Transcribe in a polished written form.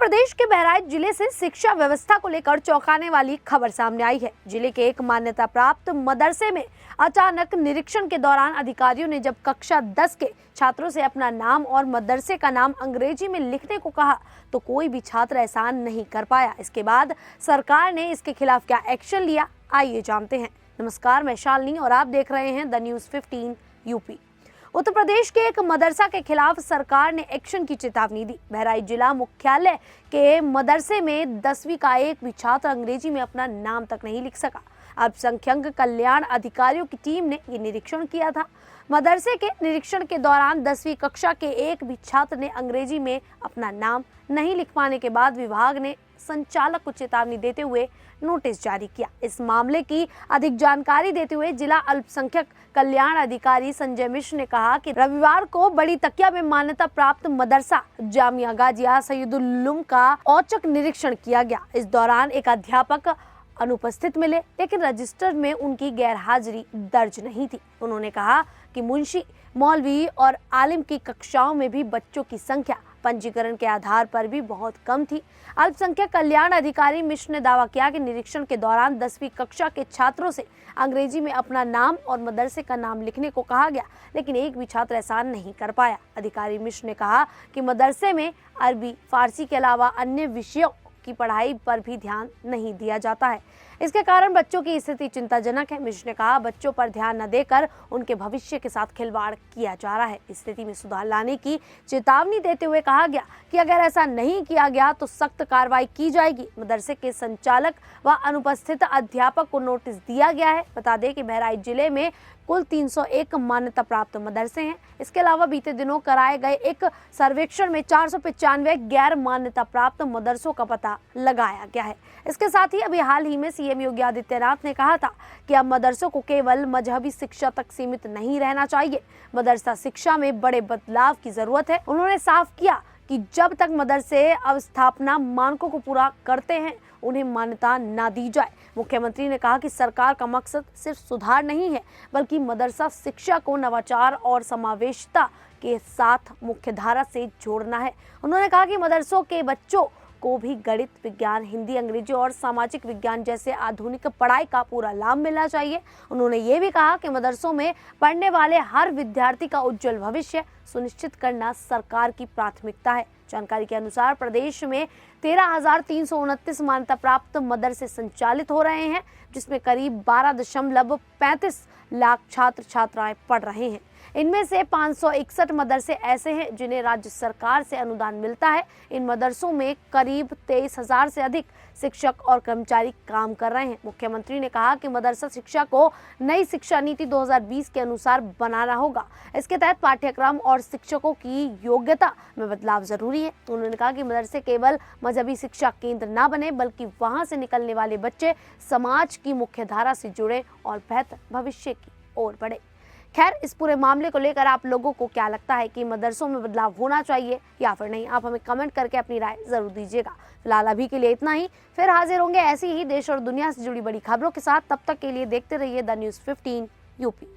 प्रदेश के बहराइच जिले से शिक्षा व्यवस्था को लेकर चौंकाने वाली खबर सामने आई है। जिले के एक मान्यता प्राप्त मदरसे में अचानक निरीक्षण के दौरान अधिकारियों ने जब कक्षा 10 के छात्रों से अपना नाम और मदरसे का नाम अंग्रेजी में लिखने को कहा तो कोई भी छात्र ऐसा नहीं कर पाया। इसके बाद सरकार ने इसके खिलाफ क्या एक्शन लिया, आइए जानते हैं। नमस्कार, मैं शालिनी और आप देख रहे हैं the news 15 UP. Uttar Pradesh के एक मदरसा के खिलाफ सरकार ने एक्शन की चेतावनी दी। बहराइच जिला मुख्यालय के मदरसे में 10वीं का एक भी छात्र अंग्रेजी में अपना नाम तक नहीं लिख सका। अल्पसंख्यक कल्याण अधिकारियों की टीम ने ये निरीक्षण किया था। मदरसे के निरीक्षण के दौरान 10वीं कक्षा के एक भी छात्र ने अंग्रेजी में अपना नाम नहीं लिख पाने के बाद विभाग ने संचालक को चेतावनी देते हुए नोटिस जारी किया। इस मामले की अधिक जानकारी देते हुए जिला अल्पसंख्यक कल्याण अधिकारी संजय मिश्र ने कहा कि रविवार को बड़ी तकिया में मान्यता प्राप्त मदरसा जामिया गाजिया सैयदुल उलूम का औचक निरीक्षण किया गया। इस दौरान एक अध्यापक अनुपस्थित मिले, लेकिन रजिस्टर में उनकी गैरहाजिरी दर्ज नहीं थी। उन्होंने कहा कि मुंशी, मौलवी और आलिम की कक्षाओं में भी बच्चों की संख्या पंजीकरण के आधार पर भी बहुत कम थी। अल्पसंख्यक कल्याण अधिकारी मिश्र ने दावा किया कि निरीक्षण के दौरान 10वीं कक्षा के छात्रों से अंग्रेजी में अपना नाम और मदरसे का नाम लिखने को कहा गया, लेकिन एक भी छात्र ऐसा नहीं कर पाया। अधिकारी मिश्र ने कहा कि मदरसे में अरबी, फारसी के अलावा अन्य विषयों की पढ़ाई पर भी ध्यान नहीं दिया जाता है। इसके कारण बच्चों की स्थिति चिंताजनक है। मिश्र ने कहा, बच्चों पर ध्यान न देकर उनके भविष्य के साथ खिलवाड़ किया जा रहा है। इस स्थिति में सुधार लाने की चेतावनी देते हुए कहा गया कि अगर ऐसा नहीं किया गया तो सख्त कार्रवाई की जाएगी। मदरसे के संचालक व अनुपस्थित अध्यापक को नोटिस दिया गया है। बता दें कि बहराइच जिले में कुल 301 मान्यता प्राप्त मदरसे हैं। इसके अलावा बीते दिनों कराए गए एक सर्वेक्षण में 495 गैर मान्यता प्राप्त मदरसों का पता लगाया गया है। इसके साथ ही अभी हाल ही में सीएम योगी आदित्यनाथ ने कहा था कि अब मदरसों को केवल मजहबी शिक्षा तक सीमित नहीं रहना चाहिए, मदरसा शिक्षा में बड़े बदलाव की जरूरत है। उन्होंने साफ किया कि जब तक मदरसे अवस्थापना मानकों को पूरा करते हैं उन्हें मान्यता ना दी जाए। मुख्यमंत्री ने कहा कि सरकार का मकसद सिर्फ सुधार नहीं है, बल्कि मदरसा शिक्षा को नवाचार और समावेशिता के साथ मुख्यधारा से जोड़ना है। उन्होंने कहा कि मदरसों के बच्चों को भी गणित, विज्ञान, हिंदी, अंग्रेजी और सामाजिक विज्ञान जैसे आधुनिक पढ़ाई का पूरा लाभ मिलना चाहिए। उन्होंने ये भी कहा कि मदरसों में पढ़ने वाले हर विद्यार्थी का उज्जवल भविष्य सुनिश्चित करना सरकार की प्राथमिकता है। जानकारी के अनुसार प्रदेश में 13,329 मान्यता प्राप्त मदरसे संचालित हो रहे हैं, जिसमें करीब 12.35 लाख छात्र छात्राएं पढ़ रहे हैं। इनमें से 561 मदरसे ऐसे हैं जिन्हें राज्य सरकार से अनुदान मिलता है। इन मदरसों में करीब 23,000 से अधिक शिक्षक और कर्मचारी काम कर रहे हैं। मुख्यमंत्री ने कहा कि मदरसा शिक्षा को नई शिक्षा नीति 2020 के अनुसार बनाना होगा। इसके तहत पाठ्यक्रम और शिक्षकों की योग्यता में बदलाव जरूरी है। उन्होंने कहा कि मदरसे केवल मजहबी शिक्षा केंद्र न बने, बल्कि वहां से निकलने वाले बच्चे समाज की मुख्य धारा से जुड़े और बेहतर भविष्य की ओर बढ़े। खैर, इस पूरे मामले को लेकर आप लोगों को क्या लगता है कि मदरसों में बदलाव होना चाहिए या फिर नहीं? आप हमें कमेंट करके अपनी राय जरूर दीजिएगा। फिलहाल अभी के लिए इतना ही। फिर हाजिर होंगे ऐसी ही देश और दुनिया से जुड़ी बड़ी खबरों के साथ। तब तक के लिए देखते रहिए द न्यूज़ 15 यूपी।